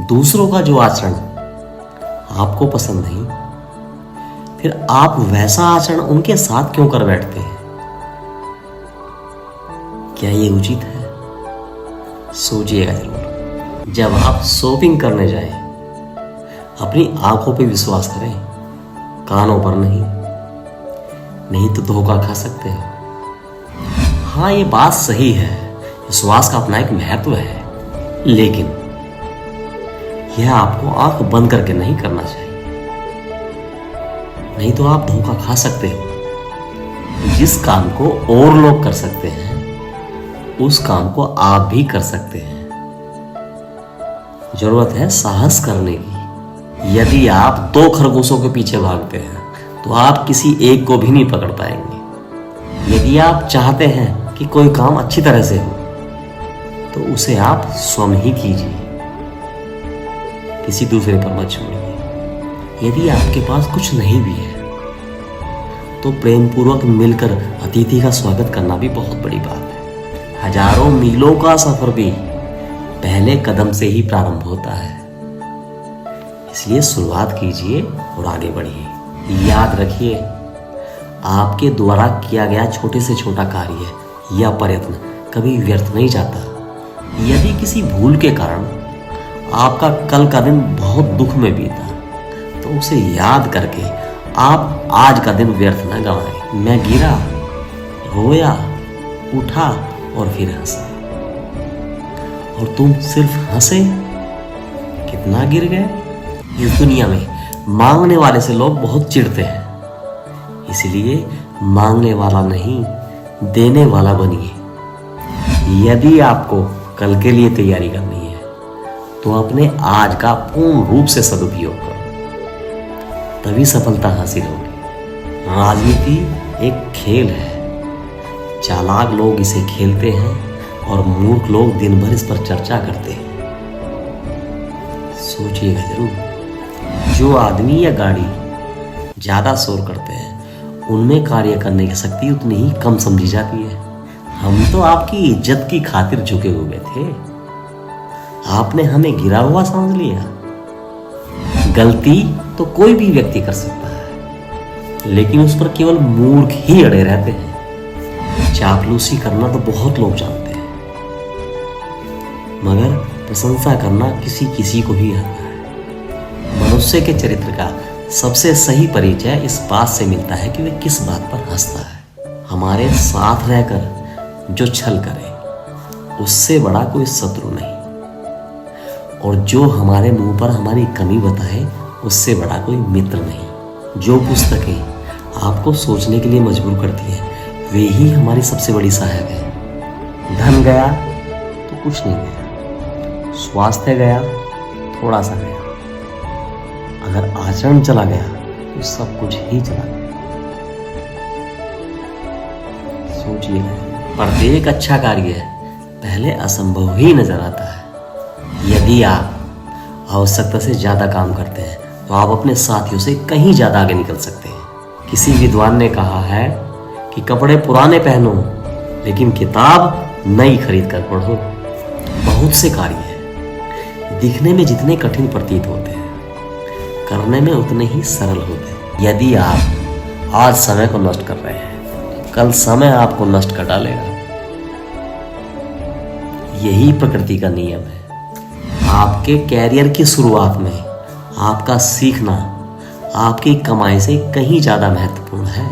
दूसरों का जो आचरण आपको पसंद नहीं, फिर आप वैसा आचरण उनके साथ क्यों कर बैठते हैं? क्या ये उचित है? सोचिएगा जरूर। जब आप शॉपिंग करने जाएं, अपनी आंखों पे विश्वास करें, कानों पर नहीं तो धोखा खा सकते हो। हाँ, ये बात सही है, विश्वास का अपना एक महत्व है, लेकिन यह आपको आंख बंद करके नहीं करना चाहिए, नहीं तो आप धोखा खा सकते हो। जिस काम को और लोग कर सकते हैं, उस काम को आप भी कर सकते हैं। जरूरत है साहस करने की। यदि आप 2 खरगोशों के पीछे भागते हैं तो आप किसी एक को भी नहीं पकड़ पाएंगे। यदि आप चाहते हैं कि कोई काम अच्छी तरह से हो, तो उसे आप स्वयं ही कीजिए, किसी दूसरे पर मत छोड़िए। यदि आपके पास कुछ नहीं भी है, तो प्रेम पूर्वक मिलकर अतिथि का स्वागत करना भी बहुत बड़ी बात है। हजारों मीलों का सफर भी पहले कदम से ही प्रारंभ होता है, इसलिए शुरुआत कीजिए और आगे बढ़िए। याद रखिए, आपके द्वारा किया गया छोटे से छोटा कार्य या प्रयत्न कभी व्यर्थ नहीं जाता। यदि किसी भूल के कारण आपका कल का दिन बहुत दुख में बीता, तो उसे याद करके आप आज का दिन व्यर्थ न गंवाएं। मैं गिरा, रोया, उठा और फिर हंसा, और तुम सिर्फ हंसे, कितना गिर गए। इस दुनिया में मांगने वाले से लोग बहुत चिढ़ते हैं, इसलिए मांगने वाला नहीं, देने वाला बनिए। यदि आपको कल के लिए तैयारी करनी है, तो अपने आज का पूर्ण रूप से सदुपयोग करो, तभी सफलता हासिल होगी। राजनीति एक खेल है, चालाक लोग इसे खेलते हैं और मूर्ख लोग दिन भर इस पर चर्चा करते हैं। सोचिएगा जरूर। जो आदमी या गाड़ी ज्यादा शोर करते हैं, उनमें कार्य करने की शक्ति उतनी ही कम समझी जाती है। हम तो आपकी इज्जत की खातिर झुके हुए थे, आपने हमें गिरा हुआ समझ लिया। गलती तो कोई भी व्यक्ति कर सकता है, लेकिन उस पर केवल मूर्ख ही अड़े रहते हैं। चापलूसी करना तो बहुत लोग जानते हैं, मगर प्रशंसा करना किसी किसी को ही आता है। मनुष्य के चरित्र का सबसे सही परिचय इस बात से मिलता है कि वह किस बात पर हंसता है। हमारे साथ रहकर जो छल करे, उससे बड़ा कोई शत्रु नहीं, और जो हमारे मुंह पर हमारी कमी बताए, उससे बड़ा कोई मित्र नहीं। जो पुस्तकें आपको सोचने के लिए मजबूर करती हैं, वे ही हमारी सबसे बड़ी सहायक है। धन गया तो कुछ नहीं गया, स्वास्थ्य गया थोड़ा सा गया, अगर आचरण चला गया तो सब कुछ ही चला गया। सोचिए, प्रत्येक अच्छा कार्य पहले असंभव ही नजर आता है। यदि आप आवश्यकता से ज्यादा काम करते हैं, तो आप अपने साथियों से कहीं ज्यादा आगे निकल सकते हैं। किसी विद्वान ने कहा है कि कपड़े पुराने पहनो, लेकिन किताब नई खरीद कर पढ़ो। बहुत से कार्य दिखने में जितने कठिन प्रतीत होते हैं, करने में उतने ही सरल होते हैं। यदि आप आज समय को नष्ट कर रहे हैं, कल समय आपको नष्ट कर डालेगा। यही प्रकृति का नियम है। आपके कैरियर की शुरुआत में आपका सीखना आपकी कमाई से कहीं ज्यादा महत्वपूर्ण है।